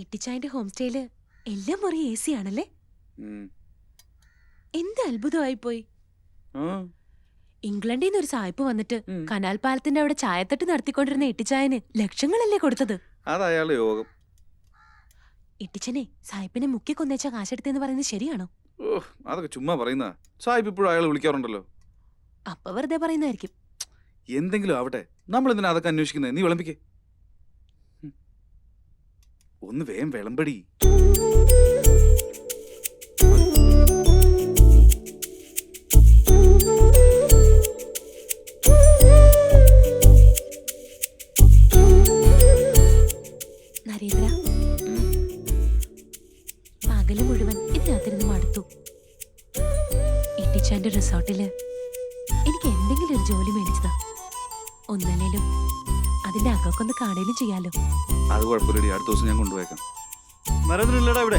എട്ടിച്ചായന്റെ home സ്റ്റേയില് എല്ലാം മുറി AC ആണല്ലേ? എന്ത് അത്ഭുതമായി പോയി. ഇംഗ്ലണ്ടിൽ നിന്ന് ഒരു സായിപ്പ് വന്നിട്ട് കനാൽ പാലത്തിന്റെ അവിടെ ചായത്തട്ട് നടത്തിക്കൊണ്ടിരുന്ന എട്ടിച്ചായന് ലക്ഷങ്ങളല്ലേ കൊടുത്തത്. അതയാളുടെ യോഗം. ഇട്ടിച്ചനെ സായിപ്പിനെ മുക്കി കൊന്നേച്ച കാശെടുത്തെന്ന് പറയുന്നത് ശരിയാണോ? അതൊക്കെ ചുമ്മാ പറയുന്ന. സായിപ്പ് ഇപ്പോഴും അയാൾ വിളിക്കാറുണ്ടല്ലോ. അപ്പൊ വെറുതെ പറയുന്നതായിരിക്കും. എന്തെങ്കിലും ആവട്ടെ, നമ്മൾ എന്തിനാ അതൊക്കെ അന്വേഷിക്കുന്നത്? നീ വിളമ്പിക്കേ. ഒന്ന് വേഗം വിളമ്പടി. നരേന്ദ്ര, പകല് മുഴുവൻ ഇതിനകത്തിരുന്ന് മടുത്തു. ഇട്ടിച്ചാന്റെ റിസോർട്ടില് എനിക്ക് എന്തെങ്കിലും ഒരു ജോലി മേടിച്ചതാ. ഒന്നല്ലേലും അതിന്റെ അകൊക്കൊന്ന് കാണുകയും ചെയ്യാലോ. അത് കുഴപ്പമില്ലടി, അടുത്ത ദിവസം ഞാൻ കൊണ്ടുപോയേക്കാം. നരേന്ദ്രനില്ലടാ ഇവിടെ.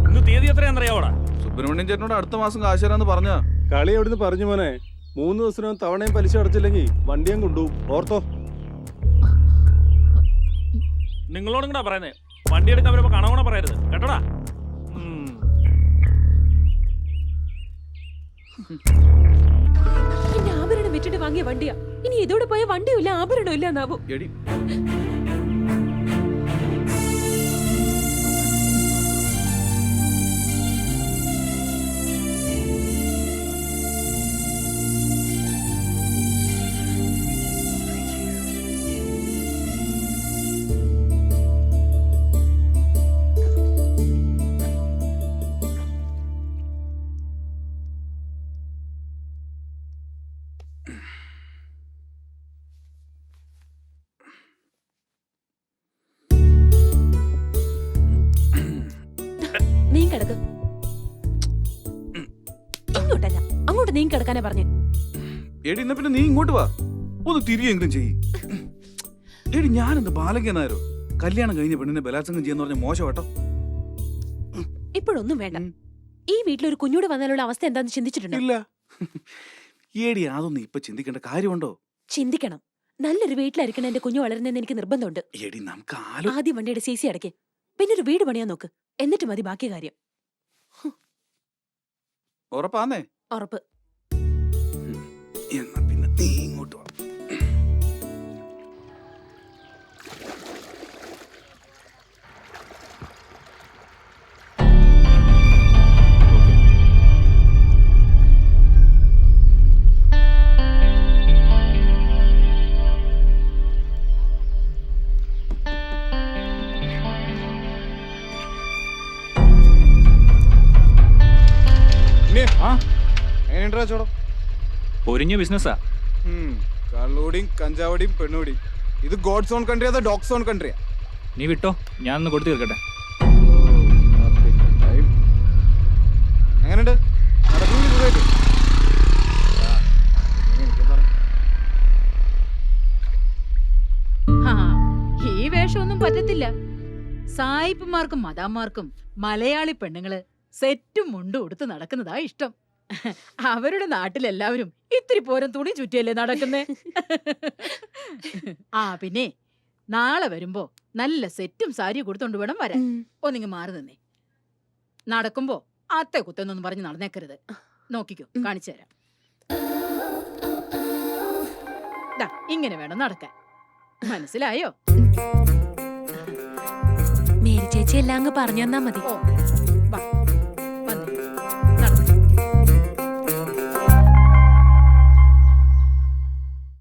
ഇന്ന് തീയതി എത്രയാണെന്നറിയാവോടാ? സുബ്രഹ്മണ്യൻ ചേട്ടനോട് അടുത്ത മാസം കാശരാന്ന് പറഞ്ഞ കളി എവിടുന്ന് പറഞ്ഞു മോനെ. 3 ദിവസം തവണയും പലിശ അടച്ചില്ലെങ്കിൽ വണ്ടിയും കൊണ്ടുപോകും. ഓർത്തോ? നിങ്ങളോടും കൂടാ പറയുന്നേ, വണ്ടി എടുക്കാൻ വരുമ്പോ കണവണ പറയരുത് കേട്ടോടാ. എന്റെ ആഭരണം വിറ്റിട്ട് വാങ്ങിയ വണ്ടിയാ. ഇനി ഇതോടെ പോയ വണ്ടിയില്ല, ആഭരണം ഇല്ല എന്നാവോ? നീ കിടക്ക്. ഇങ്ങോട്ടല്ല, അങ്ങോട്ട് നീ കിടക്കാനാ പറഞ്ഞു. എടി എന്നാ പിന്നെ നീ ഇങ്ങോട്ട് വാ, ഒന്ന് തിരികെങ്കിലും ചെയ്യ്. എടി ഞാനെന്ത് ബാലകനാരോ? കല്യാണം കഴിഞ്ഞ പെണ്ണിനെ ബലാത്സംഗം ചെയ്യാന്ന് പറഞ്ഞ മോശം കേട്ടോ. ഇപ്പോഴൊന്നും വേണ്ട. ഈ വീട്ടിലൊരു കുഞ്ഞൂടെ വന്നാലുള്ള അവസ്ഥ എന്താന്ന് ചിന്തിച്ചിട്ടുണ്ടോ? ഇല്ല. ഏടി അതൊന്നും ഇപ്പൊ ചിന്തിക്കേണ്ട കാര്യമുണ്ടോ? ചിന്തിക്കണം. നല്ലൊരു വീട്ടിലായിരിക്കണം എന്റെ കുഞ്ഞു വളരുന്നതെന്ന് എനിക്ക് നിർബന്ധമുണ്ട്. എടി നമുക്ക് ആദ്യം വണ്ടിയുടെ CC അടയ്ക്ക്, പിന്നെ ഒരു വീട് പണിയാൻ നോക്ക്, എന്നിട്ട് മതി ബാക്കി കാര്യം. ഉറപ്പാന്നേ? ഉറപ്പ്. എന്നാ പിന്നെ നീ ഇങ്ങോട്ട് വാ. പൊരിഞ്ഞ ബിസിനസ്സാ. കള്ളോടിയും കഞ്ചാവടിയും പെണ്ണോടിയും. ഇത് ഗോഡ്സ് ഓൺ കൺട്രി അതോ ഡോഗ്സ് ഓൺ കൺട്രിയാ? നീ വിട്ടോ, ഞാനൊന്ന് കൊടുത്തു തീർക്കട്ടെ. എങ്ങനെയുണ്ട്? ഈ വേഷമൊന്നും പറ്റത്തില്ല. സായിപ്പുമാർക്കും മദാമാർക്കും മലയാളി പെണ്ണുങ്ങള് സെറ്റും മുണ്ടും ഉടുത്ത് നടക്കുന്നതാ ഇഷ്ടം. അവരുടെ നാട്ടിലെല്ലാവരും ഇത്തിരി പോരം തുണി ചുറ്റിയല്ലേ നടക്കുന്നേ. പിന്നെ നാളെ വരുമ്പോ നല്ല സെറ്റും സാരിയും കൊടുത്തോണ്ട് വേണം വരാൻ. ഒന്നിങ്ങ് മാറി നിന്നേ. നടക്കുമ്പോ അത്തെ കുത്തെന്നൊന്നും പറഞ്ഞ് നടന്നേക്കരുത്. നോക്കിക്കോ, കാണിച്ചു തരാം. ഇങ്ങനെ വേണം നടക്കാൻ. മനസ്സിലായോ? മേരി ചേച്ചി എല്ലാം അങ്ങ് പറഞ്ഞു തന്നാ മതി.